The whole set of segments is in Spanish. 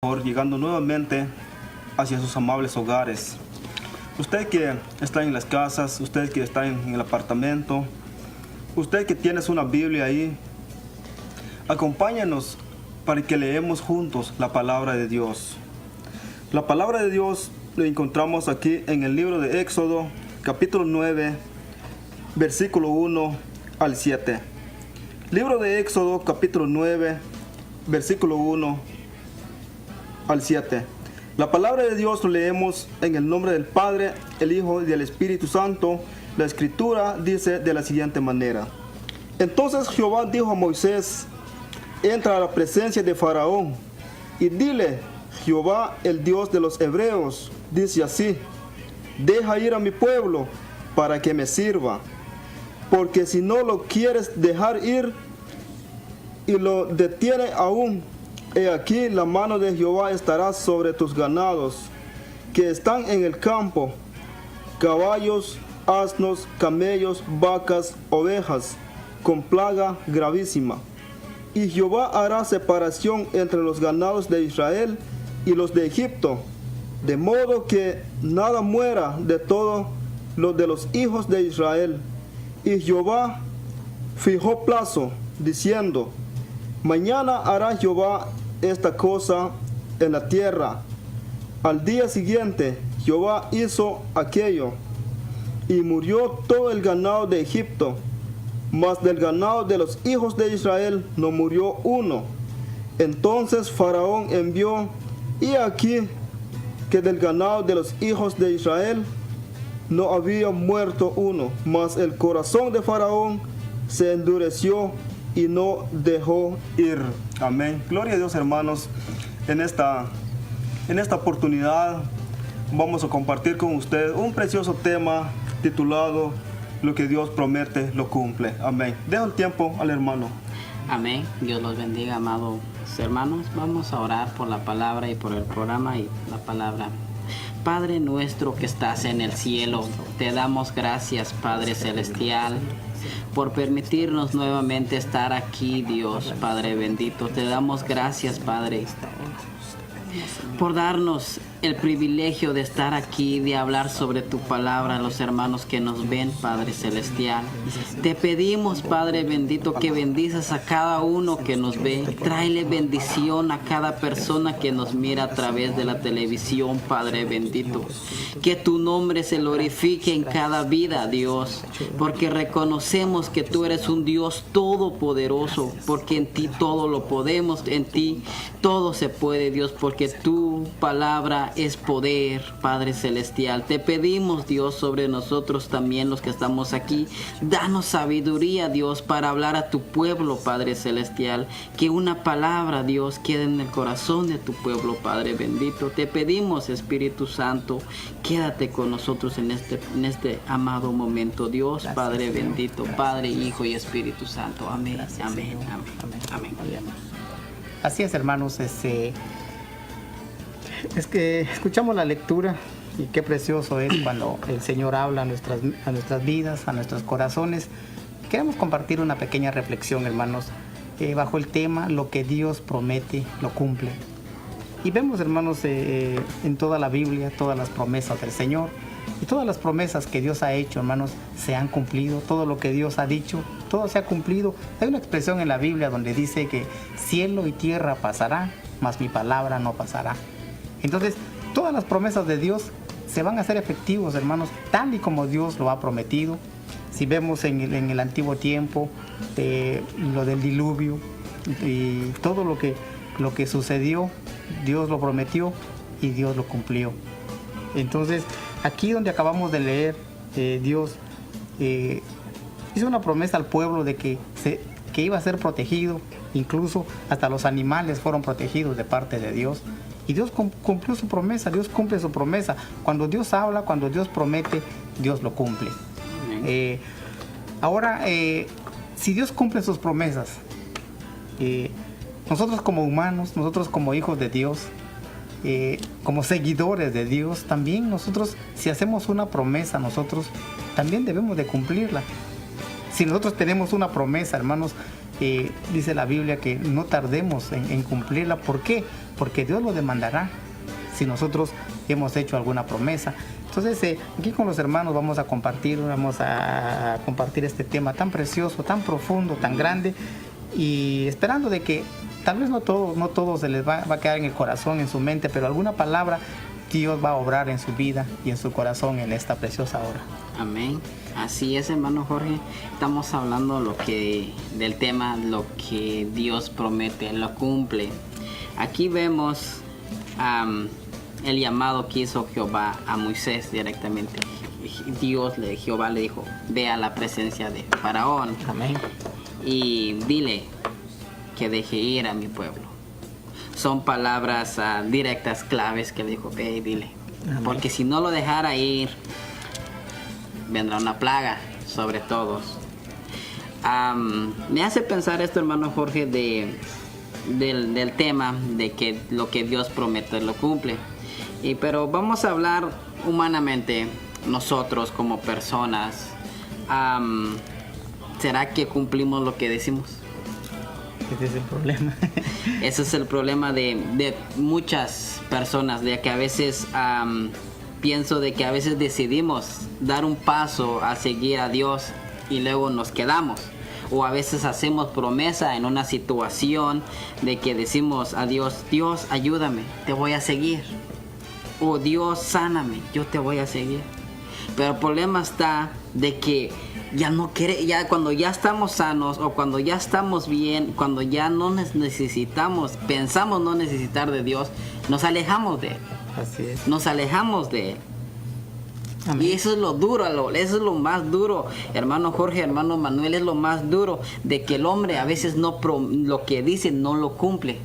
Por llegando nuevamente hacia sus amables hogares. Usted que está en las casas, usted que está en el apartamento, usted que tiene una Biblia ahí, acompáñanos para que leemos juntos la palabra de Dios. La palabra de Dios la encontramos aquí en el libro de Éxodo, capítulo 9, versículo 1 al 7. Libro de Éxodo, capítulo 9, versículo 1 al 7. La palabra de Dios lo leemos en el nombre del Padre, el Hijo y del Espíritu Santo. La Escritura dice de la siguiente manera: Entonces Jehová dijo a Moisés: entra a la presencia de Faraón y dile: Jehová, el Dios de los hebreos, dice así: deja ir a mi pueblo para que me sirva, porque si no lo quieres dejar ir y lo detiene aún, he aquí la mano de Jehová estará sobre tus ganados que están en el campo, caballos, asnos, camellos, vacas, ovejas, con plaga gravísima. Y Jehová hará separación entre los ganados de Israel y los de Egipto, de modo que nada muera de todo lo de los hijos de Israel. Y Jehová fijó plazo, diciendo: mañana hará Jehová esta cosa en la tierra. Al día siguiente Jehová hizo aquello, y murió todo el ganado de Egipto, mas del ganado de los hijos de Israel no murió uno. Entonces Faraón envió, y aquí que del ganado de los hijos de Israel no había muerto uno, mas el corazón de Faraón se endureció y no dejó ir. Amén. Gloria a Dios, hermanos. En esta oportunidad vamos a compartir con ustedes un precioso tema titulado Lo que Dios promete lo cumple. Amén. Dejo el tiempo al hermano. Amén. Dios los bendiga, amados hermanos. Vamos a orar por la palabra y por el programa y la palabra. Padre nuestro que estás en el cielo, te damos gracias, Padre celestial, por permitirnos nuevamente estar aquí, Dios, Padre bendito. Te damos gracias, Padre, por darnos el privilegio de estar aquí, de hablar sobre tu palabra a los hermanos que nos ven, Padre celestial. Te pedimos, Padre bendito, que bendices a cada uno que nos ve. Tráele bendición a cada persona que nos mira a través de la televisión, Padre bendito. Que tu nombre se glorifique en cada vida, Dios, porque reconocemos que tú eres un Dios todopoderoso, porque en ti todo lo podemos, en ti todo se puede, Dios, porque tu palabra es poder, Padre celestial. Te pedimos, Dios, sobre nosotros también los que estamos aquí, danos sabiduría, Dios, para hablar a tu pueblo, Padre celestial. Que una palabra, Dios, quede en el corazón de tu pueblo, Padre bendito. Te pedimos, Espíritu Santo, quédate con nosotros en este amado momento, Dios. Gracias, Padre bendito, Padre, Hijo y Espíritu Santo. Amén. Gracias, amén. Amén. Amén. Así es, hermanos. Es que escuchamos la lectura y qué precioso es cuando el Señor habla a nuestras vidas, a nuestros corazones. Queremos compartir una pequeña reflexión, hermanos, bajo el tema Lo que Dios promete, lo cumple. Y vemos, hermanos, en toda la Biblia, todas las promesas del Señor. Y todas las promesas que Dios ha hecho, hermanos, se han cumplido. Todo lo que Dios ha dicho, todo se ha cumplido. Hay una expresión en la Biblia donde dice que cielo y tierra pasarán, mas mi palabra no pasará. Entonces, todas las promesas de Dios se van a hacer efectivos, hermanos, tal y como Dios lo ha prometido. Si vemos en el antiguo tiempo, lo del diluvio y todo lo que sucedió, Dios lo prometió y Dios lo cumplió. Entonces, aquí donde acabamos de leer, Dios hizo una promesa al pueblo de que iba a ser protegido, incluso hasta los animales fueron protegidos de parte de Dios. Y Dios cumplió su promesa, Dios cumple su promesa. Cuando Dios habla, cuando Dios promete, Dios lo cumple. Ahora, si Dios cumple sus promesas, nosotros como humanos, nosotros como hijos de Dios, como seguidores de Dios, también nosotros, si hacemos una promesa, nosotros también debemos de cumplirla. Si nosotros tenemos una promesa, hermanos, dice la Biblia que no tardemos en cumplirla. ¿Por qué? Porque Dios lo demandará si nosotros hemos hecho alguna promesa. Entonces, aquí con los hermanos vamos a compartir este tema tan precioso, tan profundo, tan grande, y esperando de que tal vez no todo se les va a quedar en el corazón, en su mente, pero alguna palabra Dios va a obrar en su vida y en su corazón en esta preciosa hora. Amén. Así es, hermano Jorge. Estamos hablando del tema, lo que Dios promete, lo cumple. Aquí vemos el llamado que hizo Jehová a Moisés directamente. Jehová le dijo, ve a la presencia de Faraón. Amén. Y dile que deje ir a mi pueblo. Son palabras directas, claves que le dijo, ve y dile. Amén. Porque si no lo dejara ir, vendrá una plaga sobre todos. Me hace pensar esto, hermano Jorge, del tema de que lo que Dios promete lo cumple. Pero vamos a hablar humanamente, nosotros como personas. ¿Será que cumplimos lo que decimos? Ese es el problema. Ese es el problema de muchas personas, de que a veces pienso de que a veces decidimos dar un paso a seguir a Dios y luego nos quedamos. O a veces hacemos promesa en una situación de que decimos a Dios, Dios ayúdame, te voy a seguir. O Dios sáname, yo te voy a seguir. Pero el problema está de que ya no quiere, ya cuando ya estamos sanos o cuando ya estamos bien, cuando ya no necesitamos, pensamos no necesitar de Dios, nos alejamos de Él. Así es. Nos alejamos de Él. Amén. Y eso es lo duro, eso es lo más duro, hermano Jorge, hermano Manuel, es lo más duro, de que el hombre a veces lo que dice no lo cumple.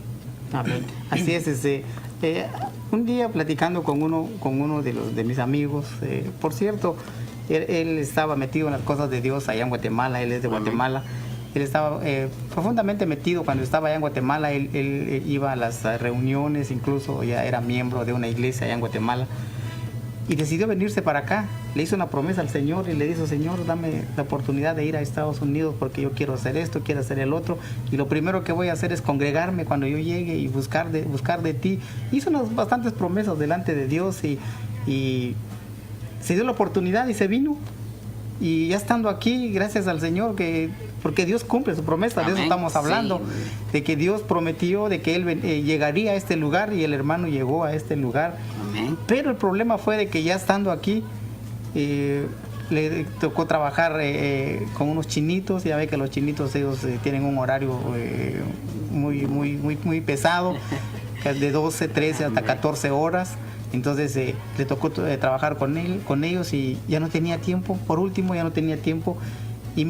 Amén. Así es. Un día platicando con uno de mis amigos, por cierto, él estaba metido en las cosas de Dios allá en Guatemala, él es de Guatemala. Él estaba profundamente metido cuando estaba allá en Guatemala. Él iba a las reuniones, incluso ya era miembro de una iglesia allá en Guatemala. Y decidió venirse para acá. Le hizo una promesa al Señor y le dijo, Señor, dame la oportunidad de ir a Estados Unidos porque yo quiero hacer esto, quiero hacer el otro. Y lo primero que voy a hacer es congregarme cuando yo llegue y buscar de ti. Hizo unas bastantes promesas delante de Dios y se dio la oportunidad y se vino. Y ya estando aquí, gracias al Señor, porque Dios cumple su promesa. Amén. De eso estamos hablando, sí. De que Dios prometió de que Él llegaría a este lugar y el hermano llegó a este lugar. Amén. Pero el problema fue de que ya estando aquí, le tocó trabajar con unos chinitos. Ya ve que los chinitos ellos tienen un horario muy pesado, de 12, 13 hasta 14 horas. Entonces le tocó trabajar con ellos y ya no tenía tiempo. Por último, ya no tenía tiempo. Y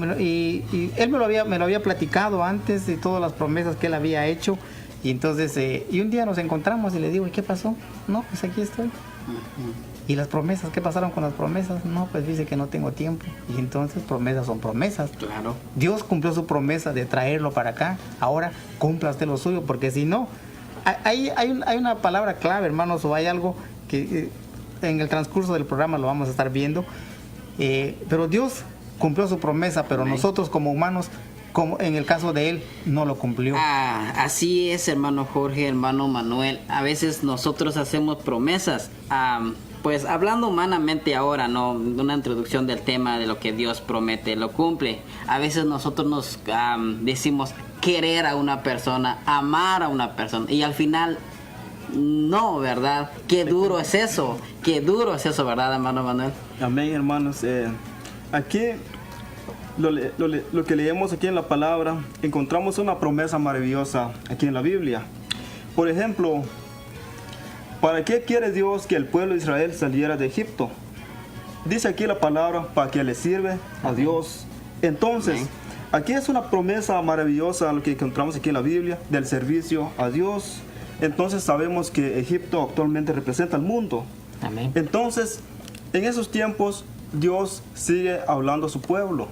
él me lo había platicado antes de todas las promesas que él había hecho. Y entonces, y un día nos encontramos y le digo, ¿y qué pasó? No, pues aquí estoy. ¿Y las promesas? ¿Qué pasaron con las promesas? No, pues dice que no tengo tiempo. Y entonces promesas son promesas. Claro. Dios cumplió su promesa de traerlo para acá. Ahora cumpla usted lo suyo, porque si no, hay una palabra clave, hermanos, o hay algo que en el transcurso del programa lo vamos a estar viendo. Pero Dios cumplió su promesa, pero Amén. nosotros como humanos, como en el caso de él, no lo cumplió. Así es, hermano Jorge, hermano Manuel. A veces nosotros hacemos promesas. Pues hablando humanamente ahora, ¿no? Una introducción del tema de lo que Dios promete, lo cumple. A veces nosotros nos decimos querer a una persona, amar a una persona, y al final no, ¿verdad? Qué duro es eso, ¿verdad, hermano Manuel? Amén, hermanos. Aquí lo que leemos aquí en la palabra, encontramos una promesa maravillosa aquí en la Biblia. Por ejemplo, ¿para qué quiere Dios que el pueblo de Israel saliera de Egipto? Dice aquí la palabra, para que le sirve a Dios. Entonces, Amén. Aquí es una promesa maravillosa lo que encontramos aquí en la Biblia, del servicio a Dios. Entonces sabemos que Egipto actualmente representa al mundo. Amén. Entonces, en esos tiempos, Dios sigue hablando a su pueblo.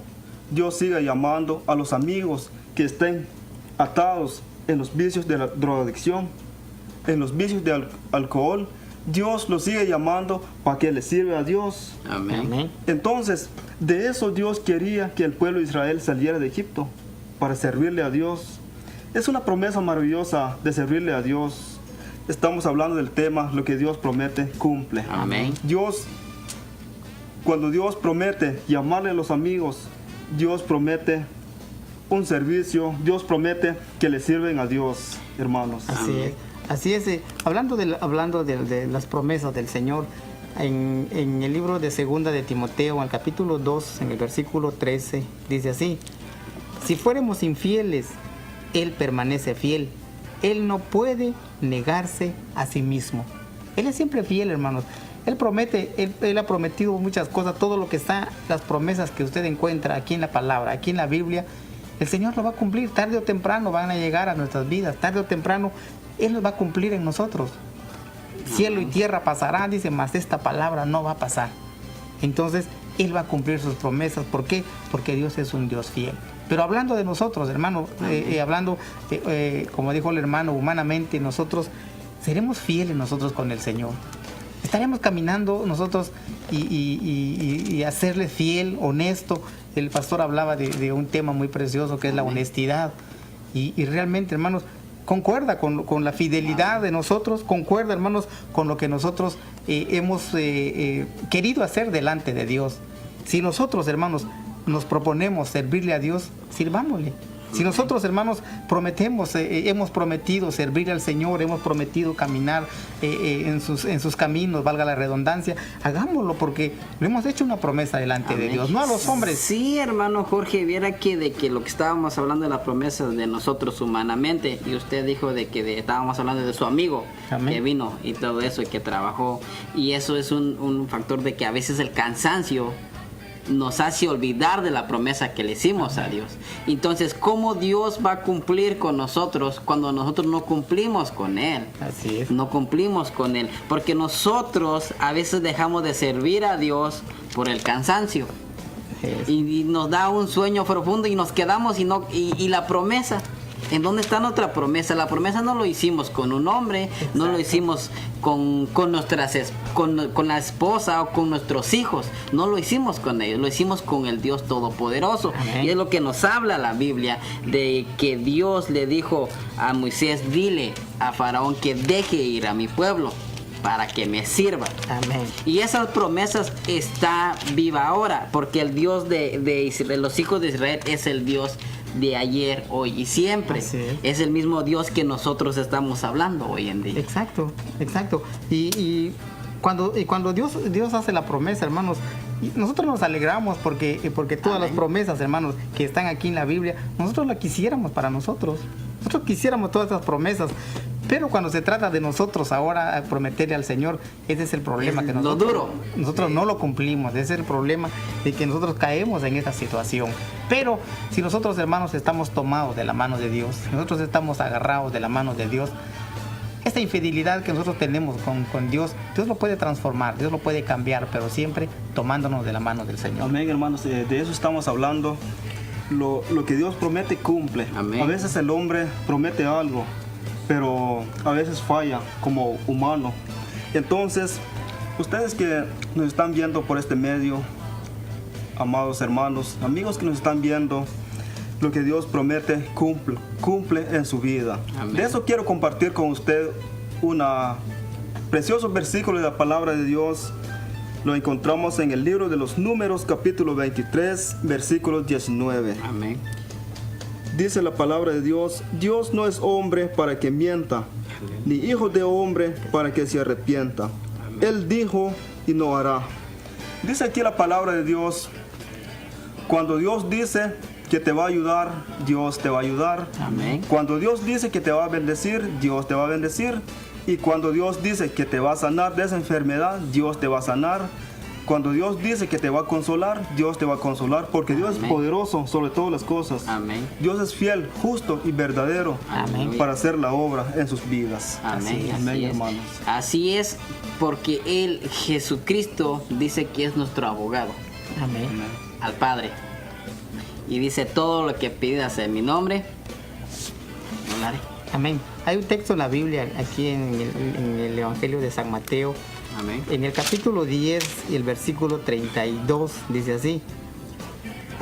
Dios sigue llamando a los amigos que estén atados en los vicios de la drogadicción, en los vicios de alcohol. Dios los sigue llamando para que les sirva a Dios. Amén. Amén. Entonces, de eso Dios quería que el pueblo de Israel saliera de Egipto, para servirle a Dios. Es una promesa maravillosa de servirle a Dios. Estamos hablando del tema, lo que Dios promete, cumple. Amén. Cuando Dios promete llamarle a los amigos, Dios promete un servicio, Dios promete que le sirven a Dios, hermanos. Así es. Hablando de las promesas del Señor, en el libro de Segunda de Timoteo, en el capítulo 2, en el versículo 13, dice así: si fuéramos infieles, Él permanece fiel. Él no puede negarse a sí mismo. Él es siempre fiel, hermanos. Él promete, Él ha prometido muchas cosas. Todo lo que está, las promesas que usted encuentra aquí en la palabra, aquí en la Biblia, el Señor lo va a cumplir. Tarde o temprano van a llegar a nuestras vidas. Tarde o temprano Él los va a cumplir en nosotros. Cielo y tierra pasarán, dice, mas esta palabra no va a pasar. Entonces Él va a cumplir sus promesas. ¿Por qué? Porque Dios es un Dios fiel. Pero hablando de nosotros, hermano, como dijo el hermano, humanamente nosotros seremos fieles nosotros con el Señor. Estaremos caminando nosotros y hacerle fiel, honesto. El pastor hablaba de un tema muy precioso que es la honestidad. Y realmente, hermanos, concuerda con la fidelidad de nosotros, concuerda, hermanos, con lo que nosotros hemos querido hacer delante de Dios. Si nosotros, hermanos, nos proponemos servirle a Dios, sirvámosle. Si nosotros, hermanos, hemos prometido servir al Señor, hemos prometido caminar en sus caminos, valga la redundancia, hagámoslo porque le hemos hecho una promesa delante de Dios, no a los hombres. Sí, hermano Jorge, viera que lo que estábamos hablando de la promesa de nosotros humanamente, y usted dijo estábamos hablando de su amigo. Amén. Que vino y todo eso y que trabajó, y eso es un factor de que a veces el cansancio nos hace olvidar de la promesa que le hicimos a Dios. Entonces, ¿cómo Dios va a cumplir con nosotros cuando nosotros no cumplimos con Él? Así es. No cumplimos con Él, porque nosotros a veces dejamos de servir a Dios por el cansancio. Y nos da un sueño profundo y nos quedamos y la promesa. ¿En dónde está nuestra promesa? La promesa no lo hicimos con un hombre. Exacto. No lo hicimos con la esposa o con nuestros hijos. No lo hicimos con ellos, lo hicimos con el Dios Todopoderoso. Amén. Y es lo que nos habla la Biblia, de que Dios le dijo a Moisés: dile a Faraón que deje ir a mi pueblo para que me sirva. Amén. Y esas promesas está viva ahora, porque el Dios de Israel, los hijos de Israel, es el Dios de ayer, hoy y siempre. Es el mismo Dios que nosotros estamos hablando hoy en día. Exacto. Y cuando Dios hace la promesa, hermanos, nosotros nos alegramos porque todas las promesas, hermanos, que están aquí en la Biblia, nosotros las quisiéramos para nosotros. Nosotros quisiéramos todas esas promesas. Pero cuando se trata de nosotros ahora prometerle al Señor, ese es el problema, que nosotros no lo cumplimos. Ese es el problema, de que nosotros caemos en esa situación. Pero si nosotros, hermanos, estamos tomados de la mano de Dios, nosotros estamos agarrados de la mano de Dios, esta infidelidad que nosotros tenemos con Dios, Dios lo puede transformar, Dios lo puede cambiar, pero siempre tomándonos de la mano del Señor. Amén, hermanos, de eso estamos hablando. Lo que Dios promete, cumple. Amén. A veces el hombre promete algo, pero a veces falla como humano. Entonces, ustedes que nos están viendo por este medio, amados hermanos, amigos que nos están viendo, lo que Dios promete, cumple en su vida. Amén. De eso quiero compartir con usted un precioso versículo de la palabra de Dios. Lo encontramos en el libro de los Números, capítulo 23, versículo 19. Amén. Dice la palabra de Dios: Dios no es hombre para que mienta, ni hijo de hombre para que se arrepienta. Amén. Él dijo y no hará. Dice aquí la palabra de Dios: cuando Dios dice que te va a ayudar, Dios te va a ayudar. Amén. Cuando Dios dice que te va a bendecir, Dios te va a bendecir. Y cuando Dios dice que te va a sanar de esa enfermedad, Dios te va a sanar. Cuando Dios dice que te va a consolar, Dios te va a consolar, porque Dios es poderoso sobre todas las cosas. Amén. Dios es fiel, justo y verdadero. Amén. Para hacer la obra en sus vidas. Amén. Amén, hermanos. Así es, porque Él, Jesucristo, dice que es nuestro abogado. Amén. Al Padre. Y dice: todo lo que pidas en mi nombre, lo haré. Amén. Hay un texto en la Biblia, aquí en el Evangelio de San Mateo. Amén. En el capítulo 10 y el versículo 32 dice así: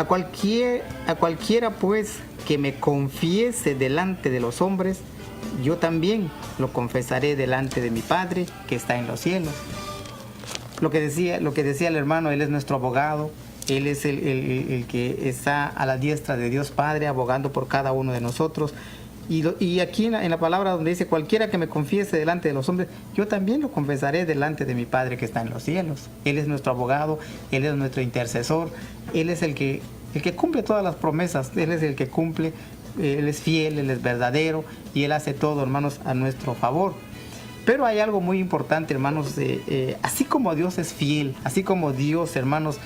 A cualquiera pues que me confiese delante de los hombres, yo también lo confesaré delante de mi Padre que está en los cielos. Lo que decía el hermano, Él es nuestro abogado, Él es el que está a la diestra de Dios Padre, abogando por cada uno de nosotros. Y aquí en la palabra donde dice, cualquiera que me confiese delante de los hombres, yo también lo confesaré delante de mi Padre que está en los cielos. Él es nuestro abogado, Él es nuestro intercesor, Él es el que cumple todas las promesas, Él es el que cumple, Él es fiel, Él es verdadero y Él hace todo, hermanos, a nuestro favor. Pero hay algo muy importante, hermanos, así como Dios es fiel, así como Dios, hermanos,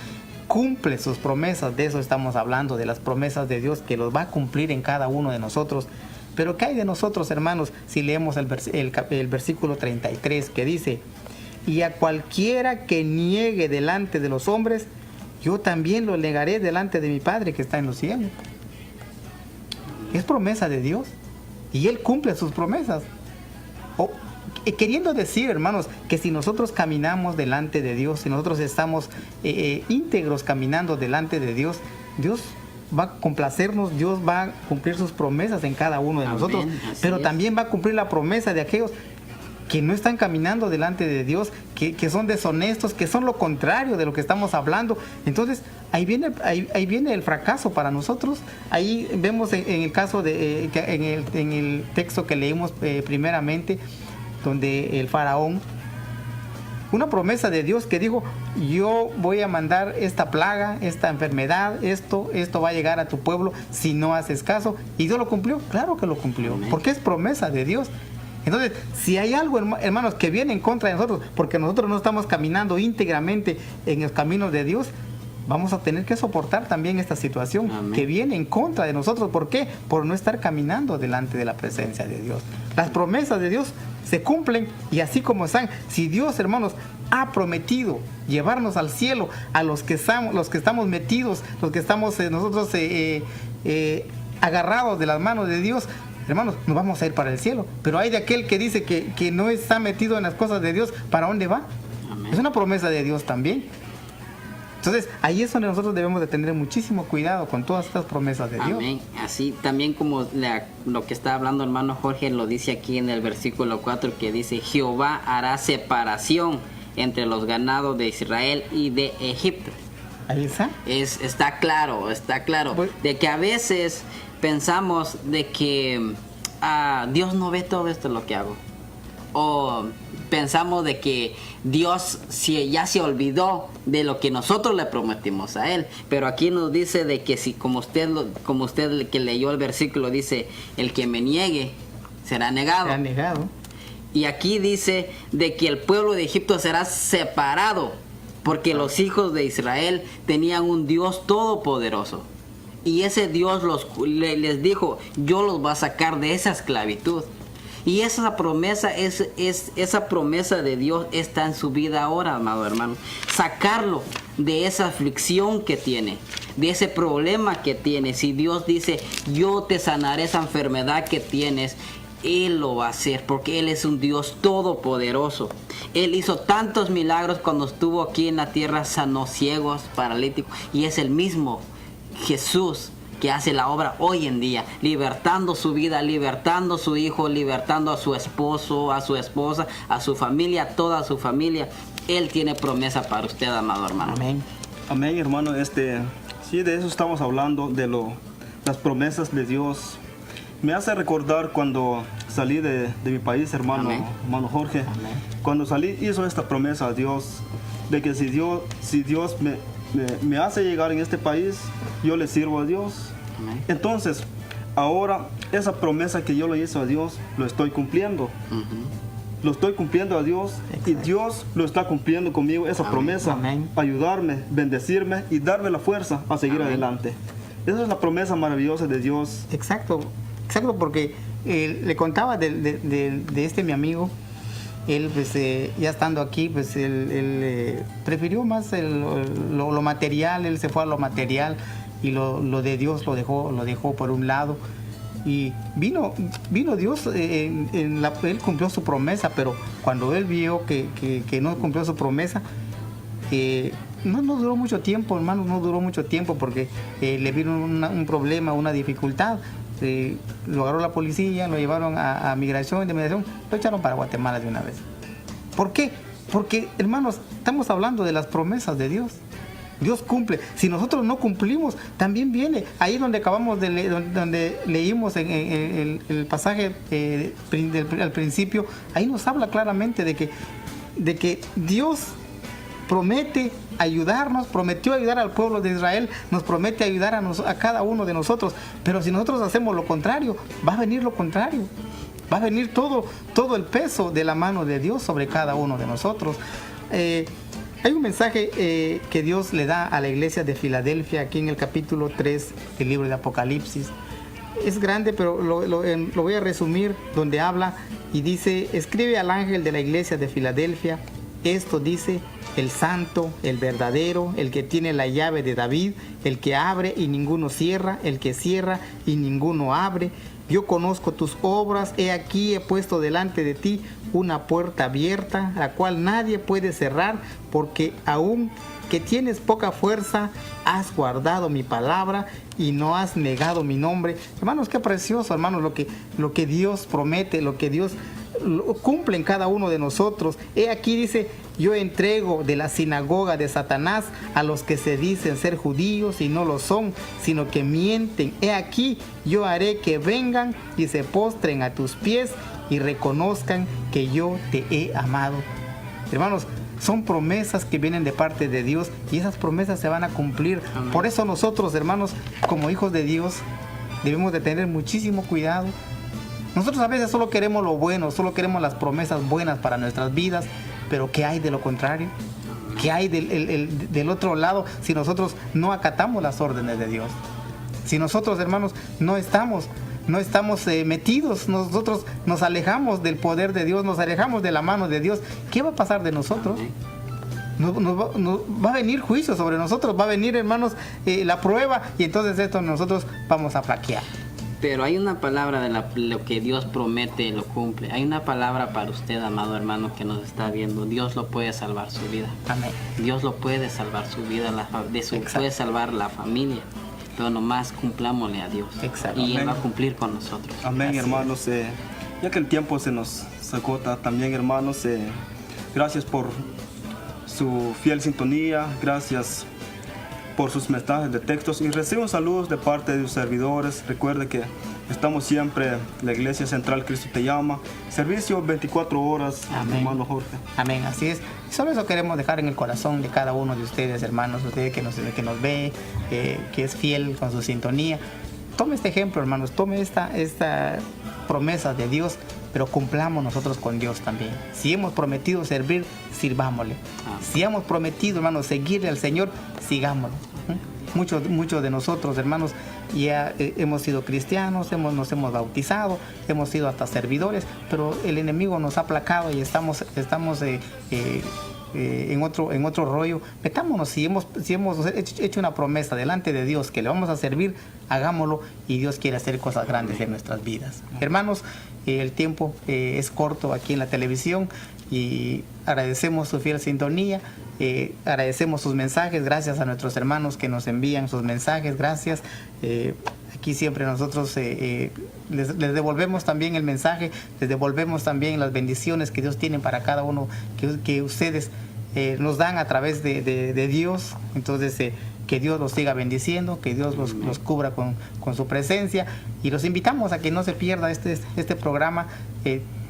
cumple sus promesas, de eso estamos hablando, de las promesas de Dios que los va a cumplir en cada uno de nosotros. Pero ¿qué hay de nosotros, hermanos, si leemos el versículo 33 que dice, y a cualquiera que niegue delante de los hombres, yo también lo negaré delante de mi Padre que está en los cielos? Es promesa de Dios y Él cumple sus promesas. Queriendo decir, hermanos, que si nosotros caminamos delante de Dios, si nosotros estamos íntegros caminando delante de Dios, Dios va a complacernos, Dios va a cumplir sus promesas en cada uno de nosotros, pero también va a cumplir la promesa de aquellos que no están caminando delante de Dios, que son deshonestos, que son lo contrario de lo que estamos hablando. Entonces ahí viene el fracaso para nosotros. Ahí vemos en el caso en el texto que leímos primeramente, donde el faraón, una promesa de Dios que dijo, yo voy a mandar esta plaga, esta enfermedad, esto va a llegar a tu pueblo si no haces caso. ¿Y Dios lo cumplió? Claro que lo cumplió, Amén. Porque es promesa de Dios. Entonces, si hay algo, hermanos, que viene en contra de nosotros, porque nosotros no estamos caminando íntegramente en los caminos de Dios, vamos a tener que soportar también esta situación. Amén. Que viene en contra de nosotros. ¿Por qué? Por no estar caminando delante de la presencia de Dios. Las promesas de Dios se cumplen y así como están, si Dios, hermanos, ha prometido llevarnos al cielo a los que estamos metidos, los que estamos nosotros agarrados de las manos de Dios, hermanos, nos vamos a ir para el cielo. Pero hay de aquel que dice que no está metido en las cosas de Dios, ¿para dónde va? Amén. Es una promesa de Dios también. Entonces, ahí es donde nosotros debemos de tener muchísimo cuidado con todas estas promesas de Dios. Amén. Así también como lo que está hablando hermano Jorge lo dice aquí en el versículo 4, que dice, Jehová hará separación entre los ganados de Israel y de Egipto. Ahí está. Está claro, de que a veces pensamos de que Dios no ve todo esto lo que hago. O pensamos de que Dios ya se olvidó de lo que nosotros le prometimos a Él. Pero aquí nos dice de que si, como usted que leyó el versículo, dice, el que me niegue será negado. Será negado. Y aquí dice de que el pueblo de Egipto será separado, porque los hijos de Israel tenían un Dios todopoderoso. Y ese Dios les dijo, yo los voy a sacar de esa esclavitud. Y esa promesa esa promesa de Dios está en su vida ahora, amado hermano. Sacarlo de esa aflicción que tiene, de ese problema que tiene. Si Dios dice, yo te sanaré esa enfermedad que tienes, Él lo va a hacer, porque Él es un Dios todopoderoso. Él hizo tantos milagros cuando estuvo aquí en la tierra, sanó ciegos, paralíticos, y es el mismo Jesús que hace la obra hoy en día, libertando su vida, libertando a su hijo, libertando a su esposo, a su esposa, a su familia, toda su familia. Él tiene promesa para usted, amado hermano. Amén. Amén, hermano. Sí, de eso estamos hablando, de las promesas de Dios. Me hace recordar cuando salí de mi país, hermano Jorge. Amén. Cuando salí, hizo esta promesa a Dios, de que si Dios me hace llegar en este país, yo le sirvo a Dios. Amén. Entonces, ahora esa promesa que yo le hice a Dios, lo estoy cumpliendo. Lo estoy cumpliendo a Dios. Exacto. Y Dios lo está cumpliendo conmigo, esa promesa. Amén. Ayudarme, bendecirme y darme la fuerza a seguir adelante. Esa es la promesa maravillosa de Dios. Exacto, porque le contaba de este mi amigo. Él, pues, ya estando aquí, pues, él prefirió más lo material. Él se fue a lo material y lo de Dios lo dejó por un lado. Y vino Dios, él cumplió su promesa, pero cuando él vio que no cumplió su promesa, no duró mucho tiempo, hermanos, no duró mucho tiempo porque le vino un problema, una dificultad. Lo agarró la policía, lo llevaron a migración, de migración, lo echaron para Guatemala de una vez. ¿Por qué? Porque, hermanos, estamos hablando de las promesas de Dios. Dios cumple. Si nosotros no cumplimos, también viene. Ahí donde acabamos donde leímos en el pasaje al principio, ahí nos habla claramente de que Dios promete ayudarnos, prometió ayudar al pueblo de Israel, nos promete ayudar a cada uno de nosotros, pero si nosotros hacemos lo contrario, va a venir lo contrario, va a venir todo el peso de la mano de Dios sobre cada uno de nosotros. Hay un mensaje que Dios le da a la iglesia de Filadelfia aquí en el capítulo 3 del libro de Apocalipsis. Es grande, pero lo voy a resumir, donde habla y dice: escribe al ángel de la iglesia de Filadelfia, esto dice el santo, el verdadero, el que tiene la llave de David, el que abre y ninguno cierra, el que cierra y ninguno abre. Yo conozco tus obras, he aquí he puesto delante de ti una puerta abierta, la cual nadie puede cerrar, porque aun que tienes poca fuerza, has guardado mi palabra y no has negado mi nombre. Hermanos, qué precioso, hermanos, lo que Dios promete, lo que Dios cumple en cada uno de nosotros. He aquí dice: yo entrego de la sinagoga de Satanás a los que se dicen ser judíos y no lo son, sino que mienten. He aquí, yo haré que vengan y se postren a tus pies y reconozcan que yo te he amado. Hermanos, son promesas que vienen de parte de Dios y esas promesas se van a cumplir. Amén. Por eso nosotros, hermanos, como hijos de Dios, debemos de tener muchísimo cuidado. Nosotros a veces solo queremos lo bueno, solo queremos las promesas buenas para nuestras vidas, pero ¿qué hay de lo contrario? ¿Qué hay del otro lado si nosotros no acatamos las órdenes de Dios? Si nosotros, hermanos, no estamos metidos, nosotros nos alejamos del poder de Dios, nos alejamos de la mano de Dios, ¿qué va a pasar de nosotros? Va a venir juicio sobre nosotros, va a venir, hermanos, la prueba, y entonces esto nosotros vamos a flaquear. Pero hay una palabra de lo que Dios promete, lo cumple. Hay una palabra para usted, amado hermano, que nos está viendo. Dios lo puede salvar su vida. Amén. Dios lo puede salvar su vida, puede salvar la familia. Pero nomás cumplámosle a Dios. Exacto. Y Él Amén. va a cumplir con nosotros. Amén, Así hermanos. Ya que el tiempo se nos agota también, hermanos, gracias por su fiel sintonía, gracias por sus mensajes de textos y reciban saludos de parte de sus servidores. Recuerde que estamos siempre, la Iglesia Central Cristo Te Llama, servicio 24 horas. Amén. Hermano Jorge. Amén, así es. Solo eso queremos dejar en el corazón de cada uno de ustedes, hermanos, ustedes que nos ve, que es fiel con su sintonía. Tome este ejemplo, hermanos, tome esta promesa de Dios, pero cumplamos nosotros con Dios también. Si hemos prometido servir, sirvámosle. Si hemos prometido, hermanos, seguirle al Señor, sigámoslo. Muchos de nosotros, hermanos, ya hemos sido cristianos, nos hemos bautizado, hemos sido hasta servidores, pero el enemigo nos ha aplacado y estamos en otro rollo. Metámonos, si hemos hecho una promesa delante de Dios que le vamos a servir, hagámoslo, y Dios quiere hacer cosas grandes en nuestras vidas. Hermanos, el tiempo es corto aquí en la televisión y agradecemos su fiel sintonía, agradecemos sus mensajes, gracias a nuestros hermanos que nos envían sus mensajes, gracias. Aquí siempre nosotros les devolvemos también el mensaje, les devolvemos también las bendiciones que Dios tiene para cada uno, que ustedes nos dan a través de Dios. Entonces, que Dios los siga bendiciendo, que Dios los cubra con su presencia, y los invitamos a que no se pierda este programa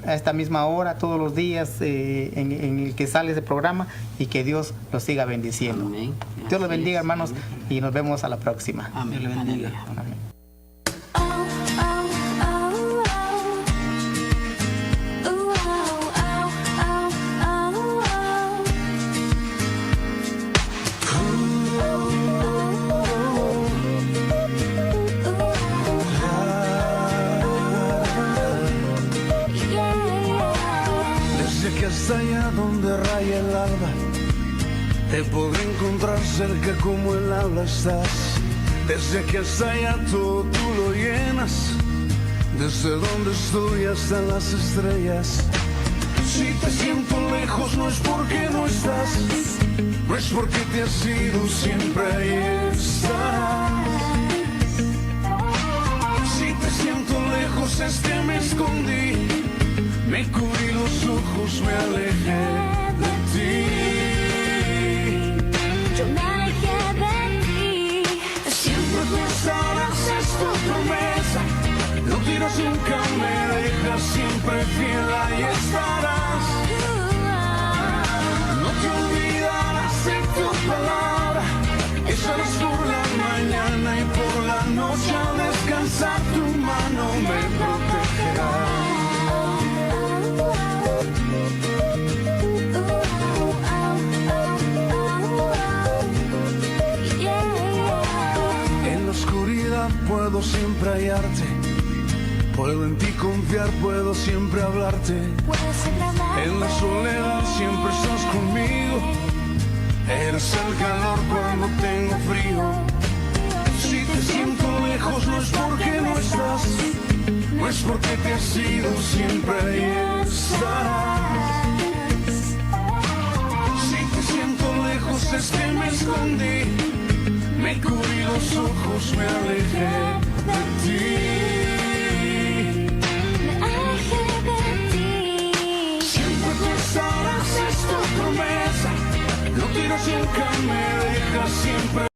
a esta misma hora, todos los días en el que sale ese programa, y que Dios los siga bendiciendo. Amén. Dios los bendiga, es, hermanos, amén. Y nos vemos a la próxima. Amén. Dios le bendiga. Amén. Allá donde raya el alba, te podré encontrar cerca como el habla estás. Desde que hasta allá todo tú lo llenas, desde donde estoy hasta las estrellas. Si te siento lejos no es porque no estás, no es porque te has ido, siempre ahí estarás. Si te siento lejos es que me escondí, me cubrí los ojos, me alejé de ti. Yo me alejé de ti. Siempre tú estarás, es tu promesa. No tiras nunca, me dejas, siempre fiel, ahí estarás. No te olvidarás de tu palabra. Estarás por la mañana y por la noche al descansar tu mano me protegerá. En la oscuridad puedo siempre hallarte, puedo en ti confiar, puedo siempre hablarte. En la soledad siempre estás conmigo, eres el calor cuando tengo frío. Si te siento lejos no es porque no estás, no es porque te has ido, siempre ahí estarás. Si te siento lejos es que me escondí, me cubrí los ojos, me alejé de ti. Siempre tú estarás, es tu promesa. No tiras nunca, me dejas siempre.